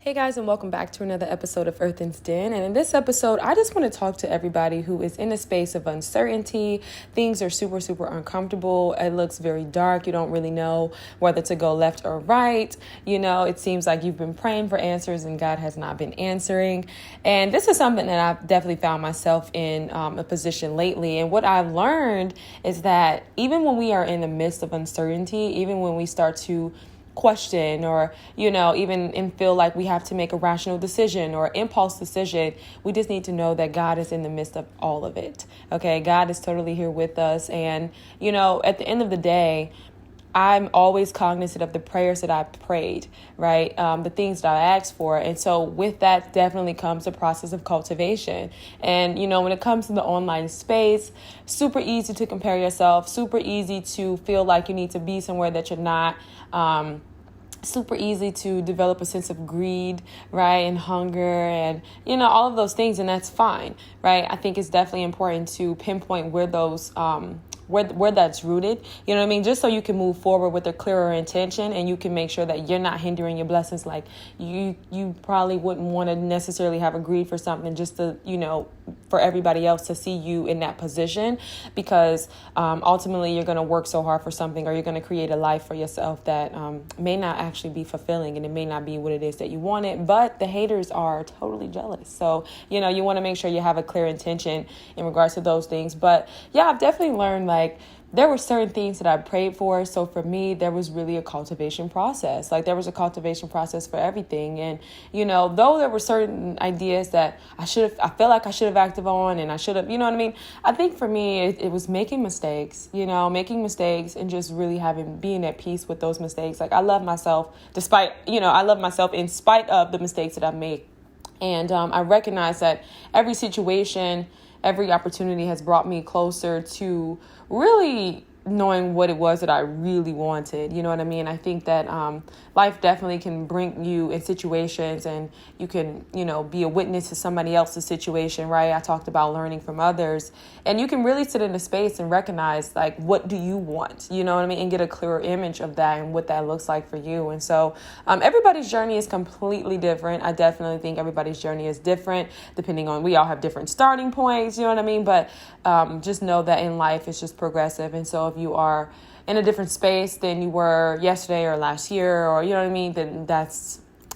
Hey guys, and welcome back to another episode of Earthen's Den. And in this episode, I just want to talk to everybody who is in a space of uncertainty. Things are super uncomfortable. It looks very dark. You don't really know whether to go left or right. You know, it seems like you've been praying for answers and God has not been answering. And this is something that I've definitely found myself in a position lately. And what I've learned is that even when we are in the midst of uncertainty, even when we start to question or, even and feel like we have to make a rational decision or impulse decision, we just need to know that God is in the midst of all of it. Okay, God is totally here with us. And, at the end of the day, I'm always cognizant of the prayers that I prayed, right? The things that I asked for. And so with that definitely comes a process of cultivation. And, when it comes to the online space, super easy to compare yourself, super easy to feel like you need to be somewhere that you're not. Super easy to develop a sense of greed, right? And hunger and, all of those things. And that's fine, right? I think it's definitely important to pinpoint where those, where that's rooted, just so you can move forward with a clearer intention and you can make sure that you're not hindering your blessings. Like you probably wouldn't want to necessarily have a greed for something just to, for everybody else to see you in that position, because ultimately you're going to work so hard for something, or you're going to create a life for yourself that may not actually be fulfilling, and it may not be what it is that you wanted, but the haters are totally jealous. So, you want to make sure you have a clear intention in regards to those things. But yeah, I've definitely learned, like, there were certain things that I prayed for. So for me, there was really a cultivation process. Like, there was a cultivation process for everything. And, though there were certain ideas that I feel like I should have acted on, and I should have, I think for me, it was making mistakes, and just really being at peace with those mistakes. Like, I love myself I love myself in spite of the mistakes that I've made. And I recognize that every situation, every opportunity has brought me closer to really knowing what it was that I really wanted. You know what I mean? I think that life definitely can bring you in situations, and you can, be a witness to somebody else's situation, right? I talked about learning from others, and you can really sit in a space and recognize, like, what do you want? You know what I mean? And get a clearer image of that and what that looks like for you. And so everybody's journey is completely different. I definitely think everybody's journey is different depending on, we all have different starting points, you know what I mean? But just know that in life it's just progressive. And so if you are in a different space than you were yesterday or last year, or, then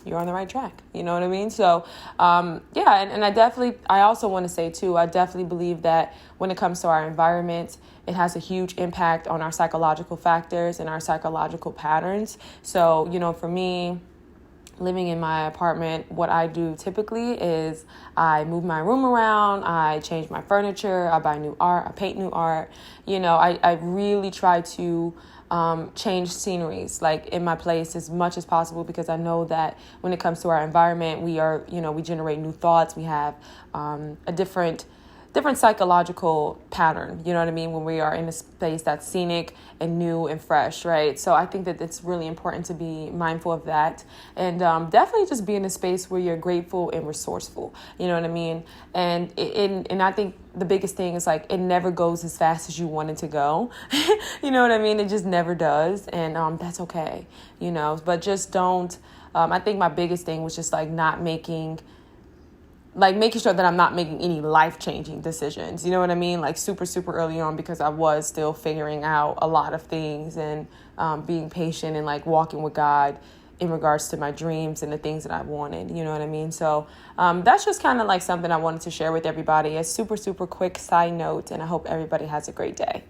you're on the right track. You know what I mean? So, and I also want to say too, I definitely believe that when it comes to our environment, it has a huge impact on our psychological factors and our psychological patterns. So, for me, living in my apartment, what I do typically is I move my room around, I change my furniture, I buy new art, I paint new art. I really try to change sceneries, like, in my place as much as possible, because I know that when it comes to our environment, we generate new thoughts. We have a different psychological pattern, you know what I mean, when we are in a space that's scenic and new and fresh, right? So I think that it's really important to be mindful of that, and definitely just be in a space where you're grateful and resourceful, you know what I mean? And I think the biggest thing is, like, it never goes as fast as you want it to go. You know what I mean? It just never does, and that's okay, but just don't, I think my biggest thing was just, like, making sure that I'm not making any life-changing decisions. You know what I mean? Like, super early on, because I was still figuring out a lot of things, and being patient and, like, walking with God in regards to my dreams and the things that I wanted. You know what I mean? So that's just kind of like something I wanted to share with everybody. A super quick side note, and I hope everybody has a great day.